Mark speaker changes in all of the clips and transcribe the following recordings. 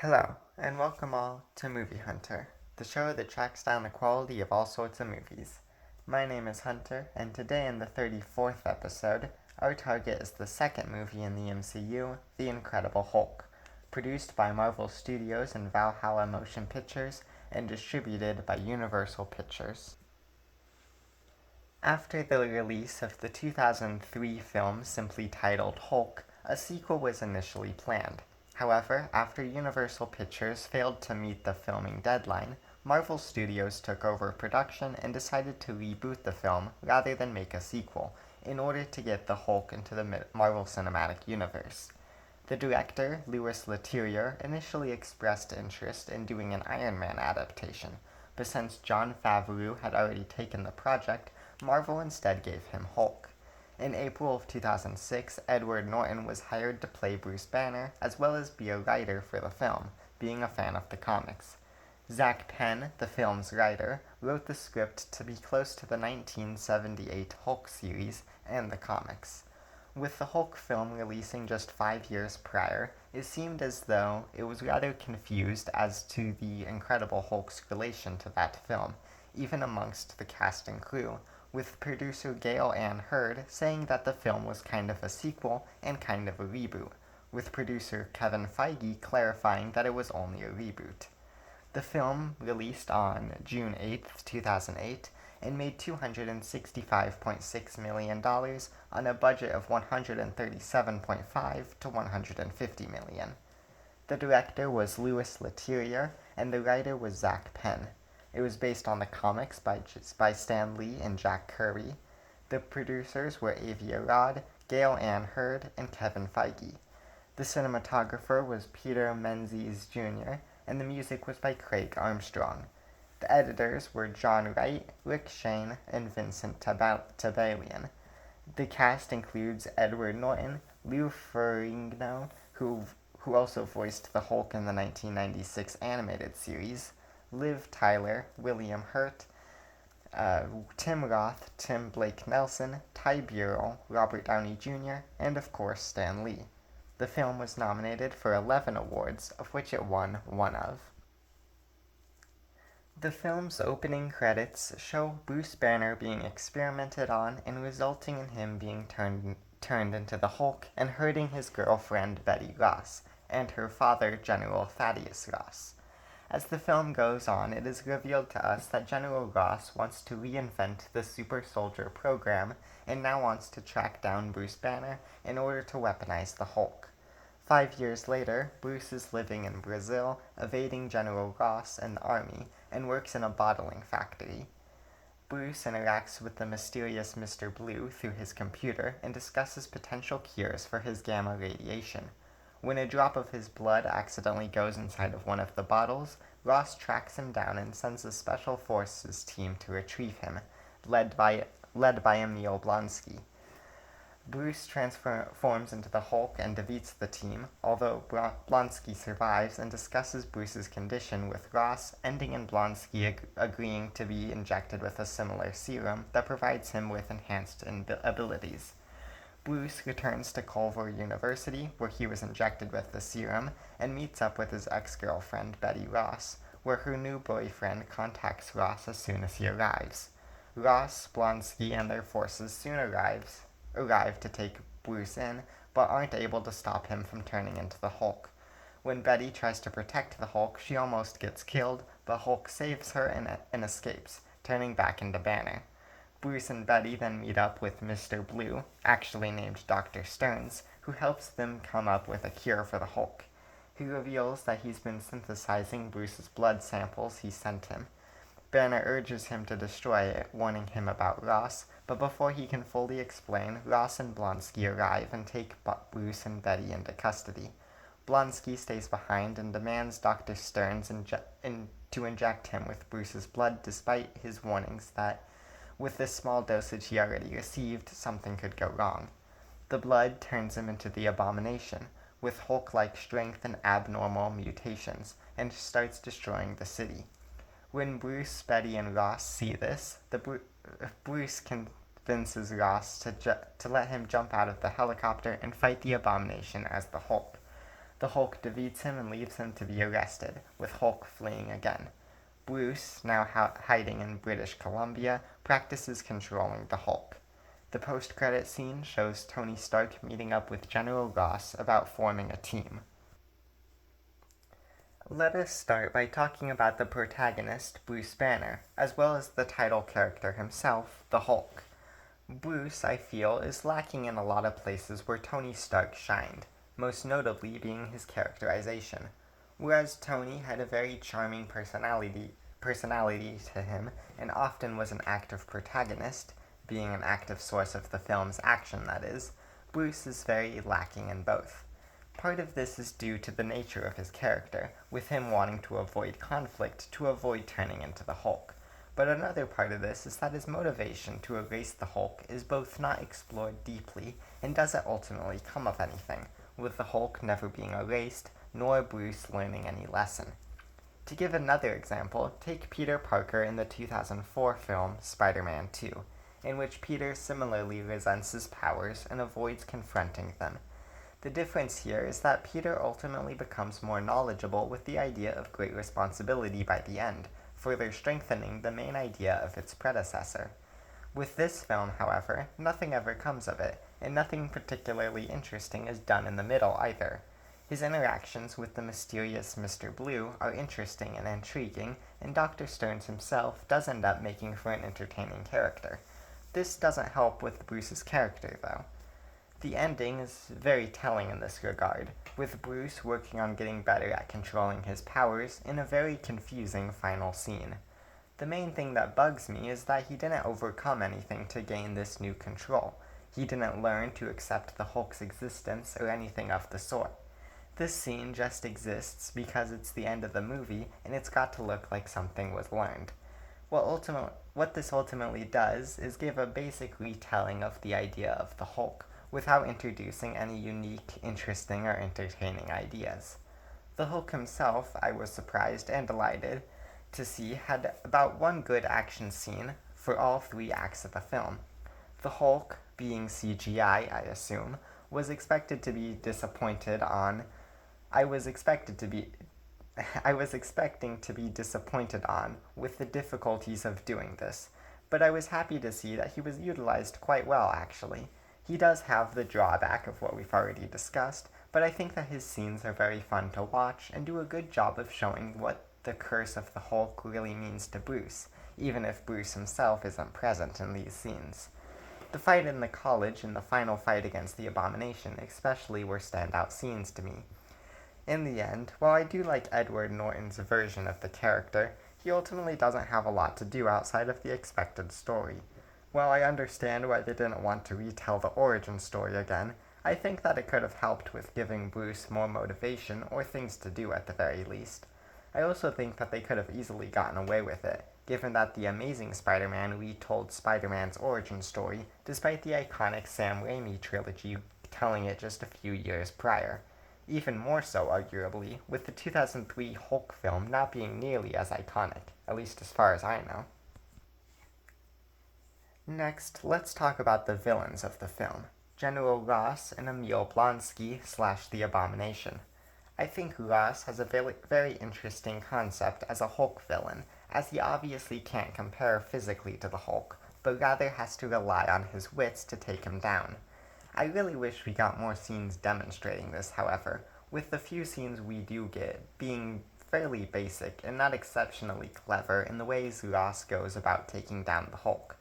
Speaker 1: Hello, and welcome all to Movie Hunter, the show that tracks down the quality of all sorts of movies. My name is Hunter, and today in the 34th episode, our target is the second movie in the MCU, The Incredible Hulk, produced by Marvel Studios and Valhalla Motion Pictures, and distributed by Universal Pictures. After the release of the 2003 film simply titled Hulk, a sequel was initially planned. However, after Universal Pictures failed to meet the filming deadline, Marvel Studios took over production and decided to reboot the film rather than make a sequel, in order to get the Hulk into the Marvel Cinematic Universe. The director, Louis Leterrier, initially expressed interest in doing an Iron Man adaptation, but since Jon Favreau had already taken the project, Marvel instead gave him Hulk. In April of 2006, Edward Norton was hired to play Bruce Banner, as well as be a writer for the film, being a fan of the comics. Zach Penn, the film's writer, wrote the script to be close to the 1978 Hulk series and the comics. With the Hulk film releasing just 5 years prior, it seemed as though it was rather confused as to the Incredible Hulk's relation to that film, even amongst the cast and crew, with producer Gail Ann Hurd saying that the film was kind of a sequel and kind of a reboot, with producer Kevin Feige clarifying that it was only a reboot. The film released on June 8, 2008, and made $265.6 million on a budget of $137.5 to $150 million. The director was Louis Leterrier, and the writer was Zach Penn. It was based on the comics by Stan Lee and Jack Kirby. The producers were Avi Arad, Gail Ann Hurd, and Kevin Feige. The cinematographer was Peter Menzies Jr., and the music was by Craig Armstrong. The editors were John Wright, Rick Shane, and Vincent Tabalian. The cast includes Edward Norton, Lou Ferrigno, who also voiced the Hulk in the 1996 animated series, Liv Tyler, William Hurt, Tim Roth, Tim Blake Nelson, Ty Burrell, Robert Downey Jr., and of course Stan Lee. The film was nominated for 11 awards, of which it won 1 of. The film's opening credits show Bruce Banner being experimented on and resulting in him being turned into the Hulk and hurting his girlfriend Betty Ross and her father General Thaddeus Ross. As the film goes on, it is revealed to us that General Ross wants to reinvent the super soldier program and now wants to track down Bruce Banner in order to weaponize the Hulk. 5 years later, Bruce is living in Brazil, evading General Ross and the army, and works in a bottling factory. Bruce interacts with the mysterious Mr. Blue through his computer and discusses potential cures for his gamma radiation. When a drop of his blood accidentally goes inside of one of the bottles, Ross tracks him down and sends a special forces team to retrieve him, led by Emil Blonsky. Bruce transforms into the Hulk and defeats the team, although Blonsky survives and discusses Bruce's condition with Ross, ending in Blonsky agreeing to be injected with a similar serum that provides him with enhanced abilities. Bruce returns to Culver University, where he was injected with the serum, and meets up with his ex-girlfriend Betty Ross, where her new boyfriend contacts Ross as soon as he arrives. Ross, Blonsky, and their forces soon arrive to take Bruce in, but aren't able to stop him from turning into the Hulk. When Betty tries to protect the Hulk, she almost gets killed, but Hulk saves her and escapes, turning back into Banner. Bruce and Betty then meet up with Mr. Blue, actually named Dr. Stearns, who helps them come up with a cure for the Hulk. He reveals that he's been synthesizing Bruce's blood samples he sent him. Banner urges him to destroy it, warning him about Ross, but before he can fully explain, Ross and Blonsky arrive and take Bruce and Betty into custody. Blonsky stays behind and demands Dr. Stearns to inject him with Bruce's blood despite his warnings that, with this small dosage he already received, something could go wrong. The blood turns him into the Abomination, with Hulk-like strength and abnormal mutations, and starts destroying the city. When Bruce, Betty, and Ross see this, Bruce convinces Ross to let him jump out of the helicopter and fight the Abomination as the Hulk. The Hulk defeats him and leaves him to be arrested, with Hulk fleeing again. Bruce, now hiding in British Columbia, practices controlling the Hulk. The post-credit scene shows Tony Stark meeting up with General Ross about forming a team. Let us start by talking about the protagonist, Bruce Banner, as well as the title character himself, the Hulk. Bruce, I feel, is lacking in a lot of places where Tony Stark shined, most notably being his characterization. Whereas Tony had a very charming personality to him and often was an active protagonist, being an active source of the film's action that is, Bruce is very lacking in both. Part of this is due to the nature of his character, with him wanting to avoid conflict to avoid turning into the Hulk. But another part of this is that his motivation to erase the Hulk is both not explored deeply and doesn't ultimately come of anything, with the Hulk never being erased, nor Bruce learning any lesson. To give another example, take Peter Parker in the 2004 film Spider-Man 2, in which Peter similarly resents his powers and avoids confronting them. The difference here is that Peter ultimately becomes more knowledgeable with the idea of great responsibility by the end, further strengthening the main idea of its predecessor. With this film, however, nothing ever comes of it, and nothing particularly interesting is done in the middle either. His interactions with the mysterious Mr. Blue are interesting and intriguing, and Dr. Stearns himself does end up making for an entertaining character. This doesn't help with Bruce's character, though. The ending is very telling in this regard, with Bruce working on getting better at controlling his powers in a very confusing final scene. The main thing that bugs me is that he didn't overcome anything to gain this new control. He didn't learn to accept the Hulk's existence or anything of the sort. This scene just exists because it's the end of the movie and it's got to look like something was learned. What this ultimately does is give a basic retelling of the idea of the Hulk without introducing any unique, interesting, or entertaining ideas. The Hulk himself, I was surprised and delighted to see, had about one good action scene for all 3 acts of the film. The Hulk, being CGI, I assume, was expected to be disappointed on I was expecting to be disappointed on with the difficulties of doing this, but I was happy to see that he was utilized quite well actually. He does have the drawback of what we've already discussed, but I think that his scenes are very fun to watch and do a good job of showing what the curse of the Hulk really means to Bruce, even if Bruce himself isn't present in these scenes. The fight in the college and the final fight against the Abomination especially were standout scenes to me. In the end, while I do like Edward Norton's version of the character, he ultimately doesn't have a lot to do outside of the expected story. While I understand why they didn't want to retell the origin story again, I think that it could have helped with giving Bruce more motivation or things to do at the very least. I also think that they could have easily gotten away with it, given that The Amazing Spider-Man retold Spider-Man's origin story despite the iconic Sam Raimi trilogy telling it just a few years prior. Even more so, arguably, with the 2003 Hulk film not being nearly as iconic, at least as far as I know. Next, let's talk about the villains of the film, General Ross and Emil Blonsky / the Abomination. I think Ross has a very interesting concept as a Hulk villain, as he obviously can't compare physically to the Hulk, but rather has to rely on his wits to take him down. I really wish we got more scenes demonstrating this, however, with the few scenes we do get being fairly basic and not exceptionally clever in the ways Ross goes about taking down the Hulk.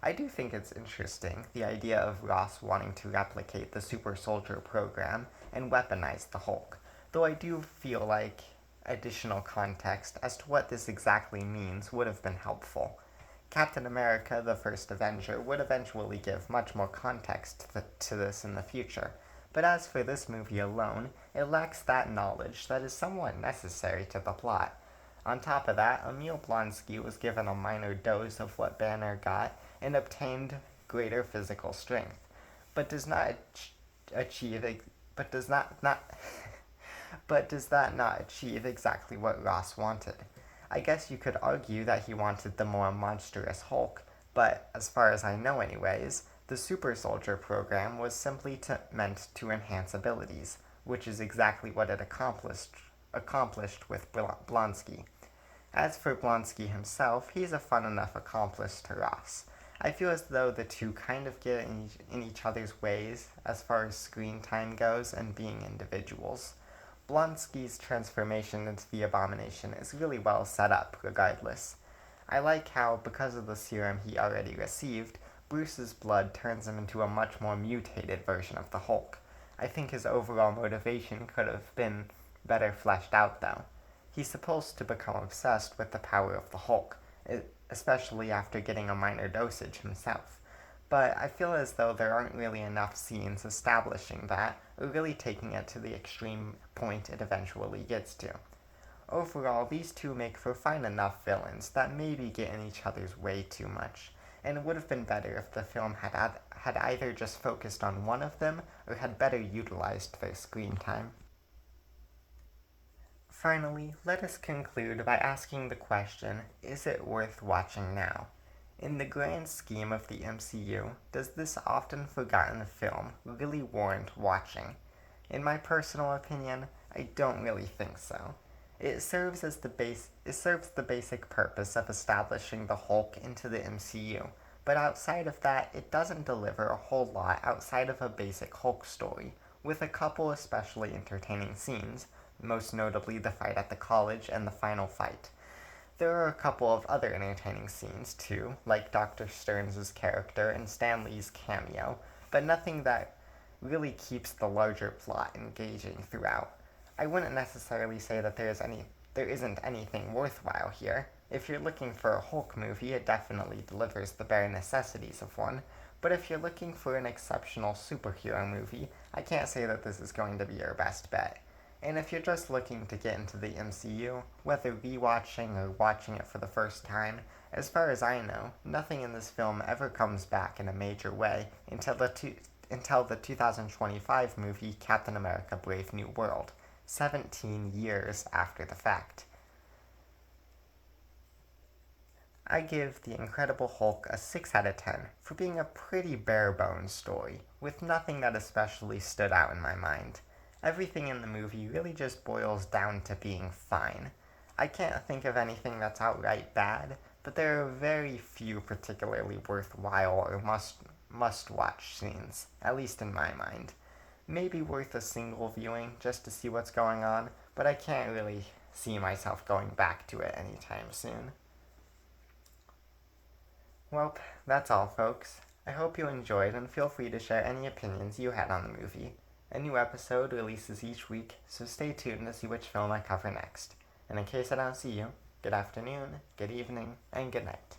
Speaker 1: I do think it's interesting, the idea of Ross wanting to replicate the super soldier program and weaponize the Hulk, though I do feel like additional context as to what this exactly means would have been helpful. Captain America, the First Avenger, would eventually give much more context to this in the future, but as for this movie alone, it lacks that knowledge that is somewhat necessary to the plot. On top of that, Emil Blonsky was given a minor dose of what Banner got and obtained greater physical strength, but does not achieve exactly what Ross wanted. I guess you could argue that he wanted the more monstrous Hulk, but as far as I know anyways, the super soldier program was simply meant to enhance abilities, which is exactly what it accomplished with Blonsky. As for Blonsky himself, he's a fun enough accomplice to Ross. I feel as though the two kind of get in each other's ways as far as screen time goes and being individuals. Blonsky's transformation into the Abomination is really well set up, regardless. I like how, because of the serum he already received, Bruce's blood turns him into a much more mutated version of the Hulk. I think his overall motivation could have been better fleshed out, though. He's supposed to become obsessed with the power of the Hulk, especially after getting a minor dosage himself. But I feel as though there aren't really enough scenes establishing that, or really taking it to the extreme point it eventually gets to. Overall, these two make for fine enough villains that maybe get in each other's way too much, and it would have been better if the film had either just focused on one of them, or had better utilized their screen time. Finally, let us conclude by asking the question, is it worth watching now? In the grand scheme of the MCU, does this often forgotten film really warrant watching? In my personal opinion, I don't really think so. It serves the basic purpose of establishing the Hulk into the MCU, but outside of that, it doesn't deliver a whole lot outside of a basic Hulk story, with a couple especially entertaining scenes, most notably the fight at the college and the final fight. There are a couple of other entertaining scenes too, like Dr. Stearns' character and Stan Lee's cameo, but nothing that really keeps the larger plot engaging throughout. I wouldn't necessarily say that there isn't anything worthwhile here. If you're looking for a Hulk movie, it definitely delivers the bare necessities of one, but if you're looking for an exceptional superhero movie, I can't say that this is going to be your best bet. And if you're just looking to get into the MCU, whether rewatching or watching it for the first time, as far as I know, nothing in this film ever comes back in a major way until the 2025 movie Captain America Brave New World, 17 years after the fact. I give The Incredible Hulk a 6 out of 10 for being a pretty bare-bones story, with nothing that especially stood out in my mind. Everything in the movie really just boils down to being fine. I can't think of anything that's outright bad, but there are very few particularly worthwhile or must-watch scenes, at least in my mind. Maybe worth a single viewing just to see what's going on, but I can't really see myself going back to it anytime soon. Well, that's all, folks. I hope you enjoyed, and feel free to share any opinions you had on the movie. A new episode releases each week, so stay tuned to see which film I cover next. And in case I don't see you, good afternoon, good evening, and good night.